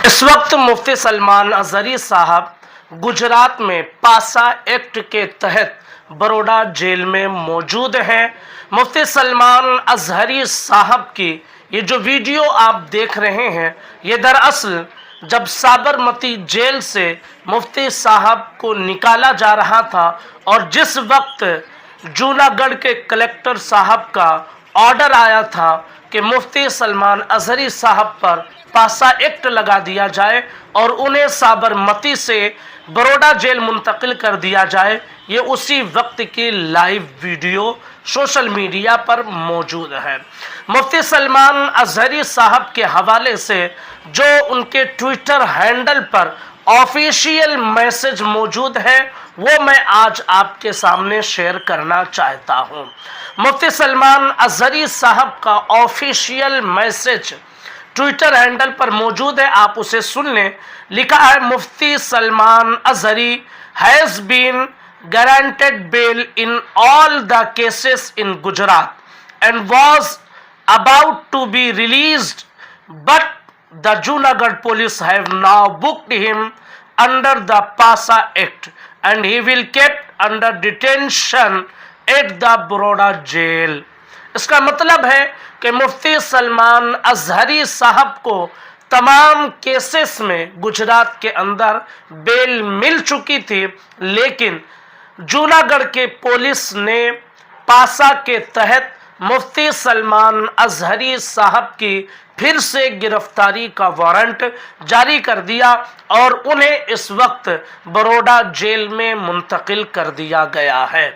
इस वक्त मुफ्ती सलमान अजहरी साहब गुजरात में पासा एक्ट के तहत बड़ौदा जेल में मौजूद हैं। मुफ्ती सलमान अजहरी साहब की ये जो वीडियो आप देख रहे हैं, ये दरअसल जब साबरमती जेल से मुफ्ती साहब को निकाला जा रहा था और जिस वक्त जूनागढ़ के कलेक्टर साहब का ऑर्डर आया था कि मुफ्ती सलमान अजहरी साहब पर पासा एक्ट लगा दिया जाए और उन्हें साबरमती से बड़ौदा जेल मुंतकिल कर दिया जाए, ये उसी वक्त की लाइव वीडियो सोशल मीडिया पर मौजूद है। मुफ्ती सलमान अजहरी साहब के हवाले से जो उनके ट्विटर हैंडल पर ऑफिशियल मैसेज मौजूद है, वो मैं आज आपके सामने शेयर करना चाहता हूँ। मुफ्ती सलमान अजहरी साहब का ऑफिशियल मैसेज ट्विटर हैंडल पर मौजूद है, आप उसे सुन लें। लिखा है, Mufti Salman Azhari has been granted bail in all the cases in Gujarat and was about to be released, but the Junagadh police have now booked him under the PASA Act and he will kept under detention at the Baroda jail. इसका मतलब है कि मुफ्ती सलमान अजहरी साहब को तमाम cases में गुजरात के अंदर बेल मिल चुकी थी, लेकिन जूनागढ़ के पुलिस ने पासा के तहत मुफ्ती सलमान अजहरी साहब की फिर से गिरफ्तारी का वारंट जारी कर दिया और उन्हें इस वक्त बड़ौदा जेल में मुंतकिल कर दिया गया है।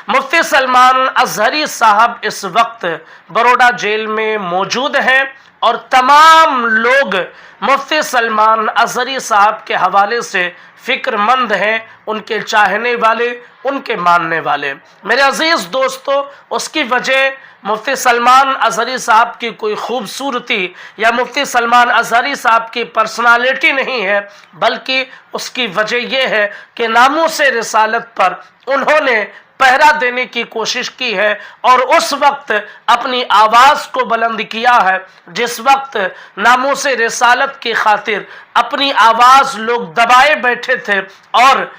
मुफ्ती सलमान अजहरी साहब इस वक्त बड़ौदा जेल में मौजूद हैं और तमाम लोग मुफ्ती सलमान अजहरी साहब के हवाले से फिक्रमंद हैं, उनके चाहने वाले, उनके मानने वाले। मेरे अजीज दोस्तों, उसकी वजह मुफ्ती सलमान अजहरी साहब की कोई खूबसूरती या मुफ्ती सलमान अजहरी साहब की पर्सनालिटी नहीं है, बल्कि उसकी वजह यह है कि नामूसे रिसालत पर उन्होंने पहरा देने की कोशिश की है और उस वक्त अपनी आवाज़ को बुलंद किया है जिस वक्त नामूसे रिसालत की खातिर अपनी आवाज़ लोग दबाए बैठे थे और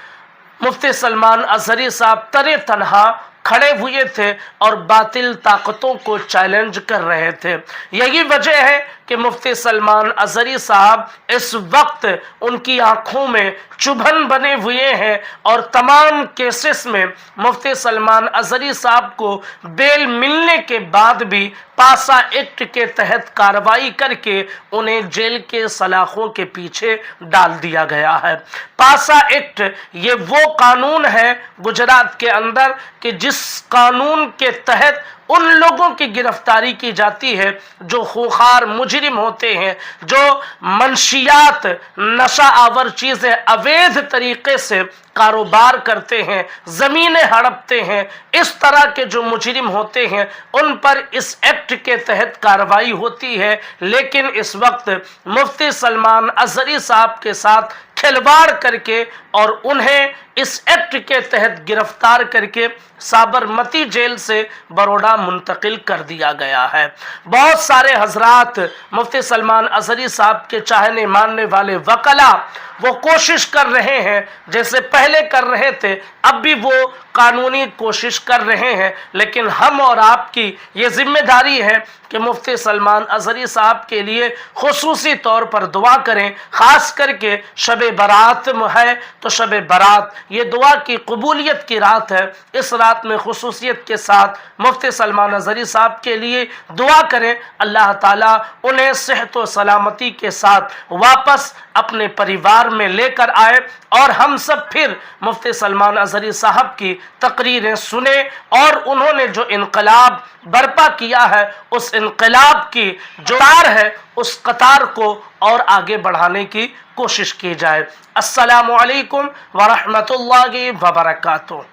मुफ्ती सलमान अजहरी साहब तरे तनहा खड़े हुए थे और बातिल ताकतों को चैलेंज कर रहे थे। यही वजह है कि मुफ्ती सलमान अजहरी साहब इस वक्त उनकी आंखों में चुभन बने हुए हैं और तमाम केसेस में मुफ्ती सलमान अजहरी साहब को बेल मिलने के बाद भी पासा एक्ट के तहत कार्रवाई करके उन्हें जेल के सलाखों के पीछे डाल दिया गया है। पासा एक्ट ये वो कानून है गुजरात के अंदर कि जिस कानून के तहत उन लोगों की गिरफ्तारी की जाती है जो खूंखार मुजरिम होते हैं, जो मंशियात नशा आवर चीज़ें अवैध तरीके से कारोबार करते हैं, ज़मीनें हड़पते हैं। इस तरह के जो मुजरिम होते हैं उन पर इस एक्ट के तहत कार्रवाई होती है, लेकिन इस वक्त मुफ्ती सलमान अजहरी साहब के साथ खिलवाड़ करके और उन्हें इस एक्ट के तहत गिरफ्तार करके साबरमती जेल से बड़ौदा मुंतकिल कर दिया गया है। बहुत सारे हजरात मुफ्ती सलमान अजहरी साहब के चाहने मानने वाले वकला वो कोशिश कर रहे हैं, जैसे पहले कर रहे थे अब भी वो कानूनी कोशिश कर रहे हैं, लेकिन हम और आपकी ये जिम्मेदारी है कि मुफ्ती सलमान अजहरी साहब के लिए खुसूसी तौर पर दुआ करें। ख़ास करके शब बारात है तो शब बारात ये दुआ की कबूलियत की रात है, इस रात में खुसूसियत के साथ मुफ्ती सलमान अजहरी साहब के लिए दुआ करें। अल्लाह ताला उन्हें सेहत व सलामती के साथ वापस अपने परिवार में लेकर आए और हम सब फिर मुफ्ती सलमान अजहरी साहब की तकरीरें सुने और उन्होंने जो इनकलाब बर्पा किया है उस इनकलाब की जो कतार है उस कतार को और आगे बढ़ाने की कोशिश की जाए। अस्सलामु अलैकुम व रहमतुल्लाहि व बरकातुहू।